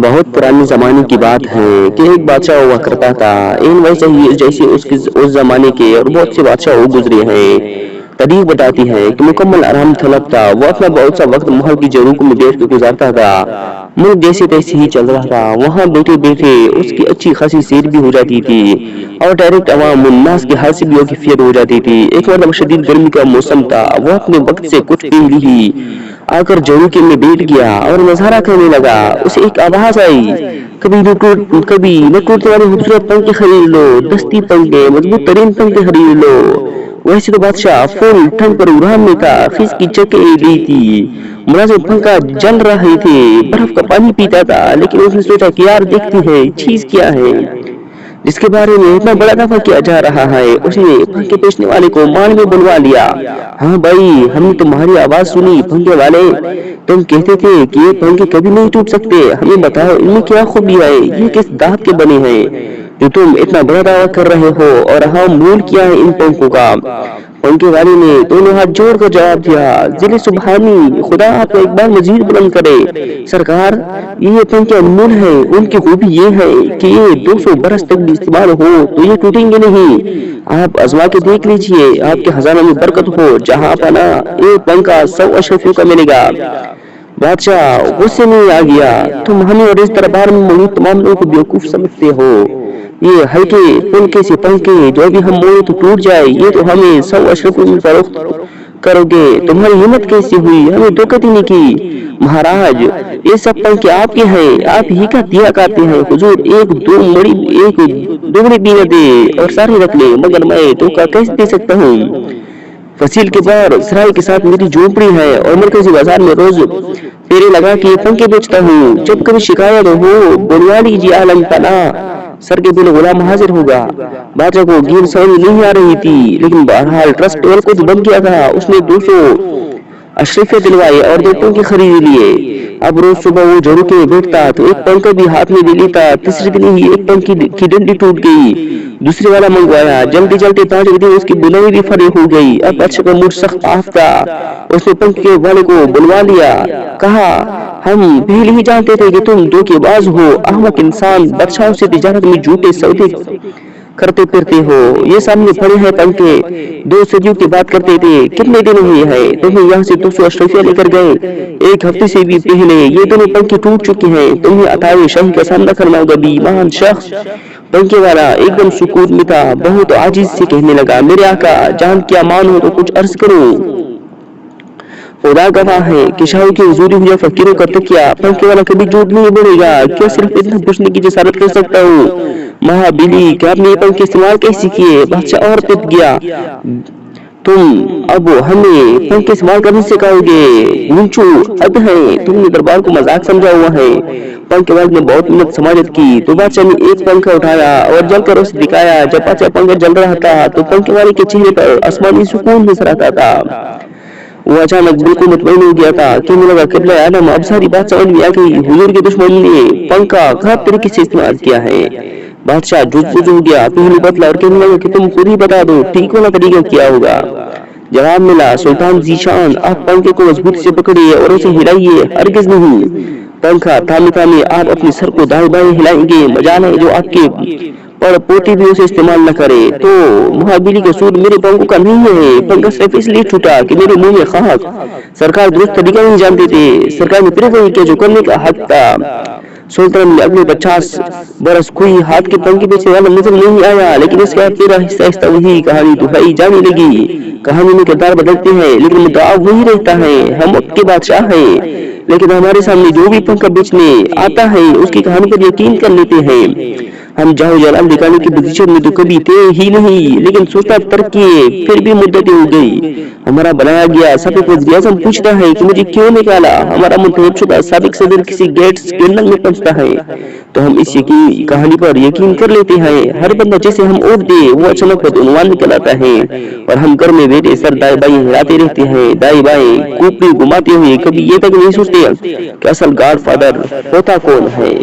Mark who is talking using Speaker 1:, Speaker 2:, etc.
Speaker 1: بہت پرانے زمانے کی بات ہے کہ ایک بادشاہ ہوا کرتا تھا، ان ویسے ہی جیسے اس زمانے کے اور بہت سے بادشاہ ہو گزرے ہیں۔ تاریخ بتاتی ہے کہ مکمل آرام طلب تھا، وہ اپنا بہت سا وقت محل کی جگہوں میں بیٹھ کے گزارتا تھا۔ ملک جیسے تیسے ہی چل رہا تھا، وہاں بیٹھے بیٹھے اس کی اچھی خاصی سیر بھی ہو جاتی تھی اور ڈائریکٹ عوام الناس کے حال سے بھی واقفیت ہو جاتی تھی۔ ایک مرتبہ شدید گرمی کا موسم تھا، وہ اپنے وقت سے کچھ پہلے ہی آ کر جوکی میں بیٹھ گیا اور نظارہ کرنے لگا۔ اسے ایک آواز آئی، کبھی نہ ٹوٹنے والے خوبصورت پنکھے خرید لو، دستی پنکھے، مضبوط ترین پنکھے خرید لو۔ ویسے تو بادشاہ فل ٹھنڈ پروگرام میں تھا، خز کی چکے گئی تھی، ملازم پنکھا جل رہے تھے، برف کا پانی پیتا تھا، لیکن اس نے سوچا کہ یار دیکھتے ہیں چیز کیا ہے جس کے بارے میں اتنا بڑا دعویٰ کیا جا رہا ہے۔ اس نے پنکھے بیچنے والے کو مان میں بلوا لیا۔ ہاں بھائی، ہم نے تمہاری آواز سنی پنکھے والے، تم کہتے تھے کہ یہ پنکھے کبھی نہیں ٹوٹ سکتے، ہمیں بتاؤ ان میں کیا خوبی ہے، یہ کس دھات کے بنے ہیں جو تم اتنا بڑا دعویٰ کر رہے ہو، اور ہم مول کیا ہے ان پنکھوں کا؟ پنکھے والے نے دونوں ہاتھ جوڑ کر جواب دیا، ذل سبحانی، خدا آپ کا اقبال مزید بلند کرے۔ سرکار، یہ پنکھے انمول ہیں، ان کی خوبی یہ ہے کہ یہ 200 برس تک بھی استعمال ہو تو یہ ٹوٹیں گے نہیں۔ آپ آزما کے دیکھ لیجئے، آپ کے خزانہ میں برکت ہو جہاں پناہ، ایک پنکھا 100 اشرفیوں کا ملے گا۔ بادشاہ غصے میں آ گیا، تم ہمیں اور اس دربار میں موجود تمام لوگوں کو بیوقوف سمجھتے ہو؟ یہ ہلکے پھلکے سے پنکھے جو ابھی ہم موڑے تو ٹوٹ جائے، یہ تو ہمیں 100 اشرفیوں میں فروخت کرو گے؟ تمہاری ہمت کیسی ہوئی ہمیں دھوکہ دینے کی؟ مہاراج، یہ سب پنکھے آپ کے ہیں، آپ ہی کا دیا کرتے ہیں، حضور ایک دوگڑی بھی نہ دے اور سارے رکھ لے، مگر میں دھوکہ کیسے دے سکتا ہوں؟ فصیل کے بعد سرائے کے ساتھ میری جھونپڑی ہے اور مرکزی بازار میں روز پھیرے لگا کے پنکھے بیچتا ہوں، جب کبھی شکایت ہو بلوا لیجیے عالم پناہ، سر کے بل غلام حاضر ہوگا۔ بادشاہ کو گیر سواری نہیں آ رہی تھی، لیکن بہرحال ٹرسٹ ٹول کو بن گیا تھا۔ اس نے 200 اشرفیہ دلوائے اور 2 پنکھے خرید لیے۔ اب روز صبح وہ جھوکے میں بیٹھتا تو ایک پنکھا بھی ہاتھ میں لے لیتا۔ تیسرے دن ہی ایک پنکھے کی ڈنڈی ٹوٹ گئی، دوسرے والا منگوایا، جلدی جلدی 5 دن اس کی بنائی بھی فارغ ہو گئی۔ اب بادشاہ کا موڈ سخت آف تھا، اس نے پنکھے والے کو بلوا لیا، کہا ہم پہلے ہی جانتے تھے کہ تم دھوکے باز ہو، احمق انسان، بادشاہوں سے تجارت میں جھوٹے سودے کرتے پھرتے ہو۔ یہ سامنے پڑے ہیں پنکھے، 2 صدیوں کی بات کرتے تھے، کتنے دن ہوئے ہیں تمہیں یہاں سے 200 اشرفیہ لے کر گئے؟ 1 ہفتے سے بھی پہلے یہ دونوں پنکھے ٹوٹ چکے ہیں، تمہیں عطائے شاہی کا سامنا کرنا ہوگا بیمان شخص۔ پنکھے والا ایک دم سکوت میں تھا، بہت عاجز سے کہنے لگا، میرے آقا جان کیا مان ہو تو کچھ عرض کرو۔ خدا گواہ ہے کہ شاہوں کی حضوری ہو یا فقیروں کا تکیہ، پنکھے والا کبھی جھوٹ نہیں بولے گا، کیا صرف اتنا پوچھنے کی جسارت کر سکتا ہوں مہابلی کہ آپ نے یہ پنکھے استعمال کیسے کیے؟ بادشاہ اور پت گیا، تم اب ہمیں پنکھے استعمال کرنے سے کہو گے؟ گونچو حد ہے، تم نے دربار کو مذاق سمجھا ہوا ہے۔ پنکھے والے نے بہت محنت سماجت کی تو بادشاہ نے ایک پنکھا اٹھایا اور جل کر اسے دکھایا۔ جب بادشاہ پنکھا جل رہا تھا تو پنکھے والے کے چہرے پر آسمانی سکون نظر آتا تھا۔ وہ اچانک بالکل مطمئن ہو گیا تھا، کہنے لگا، قبلہ عالم اب ساری بات سمجھ میں آ گئی، حضور کے دشمن نے پنکھا خراب طریقے سے استعمال کیا ہے۔ بادشاہ جھجھ ہو گیا، پہلو بدلا اور کہنے لگا کہ تم خود ہی بتا دو ٹھیک والا طریقہ کیا ہوگا۔ جواب ملا، سلطان ذیشان، آپ پنکھے کو مضبوطی سے پکڑیے اور اسے ہلائیے، ہرگز نہیں۔ پنکھا تھامے تھامے آپ اپنے سر کو دائیں بائیں ہلائیں گے، مجال ہے جو آپ کے پڑ پوتی بھی اسے استعمال نہ کرے۔ تو مہابلی کا سود میرے پنکھوں کا نہیں ہے، پنکھا صرف اس لیے ٹوٹا کہ میرے منہ میں خاک، سرکار درست طریقہ نہیں جانتے تھے، سرکار نے پھر وہی کیا جو کرنے کا حق تھا۔ سلطان نے اگلے 50 برس کوئی ہاتھ کے پنکھے بیچنے والا نظر نہیں آیا، لیکن اس کے بعد پھر آہستہ آہستہ وہی کہانی دہرائی جانے لگی۔ کہانی میں کردار بدلتے ہیں لیکن مدعا وہی رہتا ہے، ہم وقت کے بادشاہ ہیں، لیکن ہمارے سامنے جو بھی پنکھا بیچنے آتا ہے اس کی کہانی پر یقین کر لیتے ہیں۔ ہم جاہو جلال دکھانے کی پوزیشن میں تو کبھی تھے ہی نہیں، لیکن سوچنا ترک کیے پھر بھی مدت ہو گئی۔ ہمارا بنایا گیا سابق وزیر اعظم پوچھتا ہے کہ مجھے کیوں نکالا، ہمارا منتخب شدہ سابق صدر کسی گیٹ سکینڈل میں پہنچتا ہے تو ہم اس کہانی پر یقین کر لیتے ہیں۔ ہر بندہ جسے ہم ووٹ دے وہ اچانک بدعنوان نکل آتا ہے اور ہم گھر میں بیٹھے سر دائیں بائیں ہلاتے رہتے ہیں، دائیں بائیں کوپڑی گھماتے ہوئے، کبھی یہ تک نہیں سوچتے کہ اصل گاڈ فادر ہوتا کون ہے۔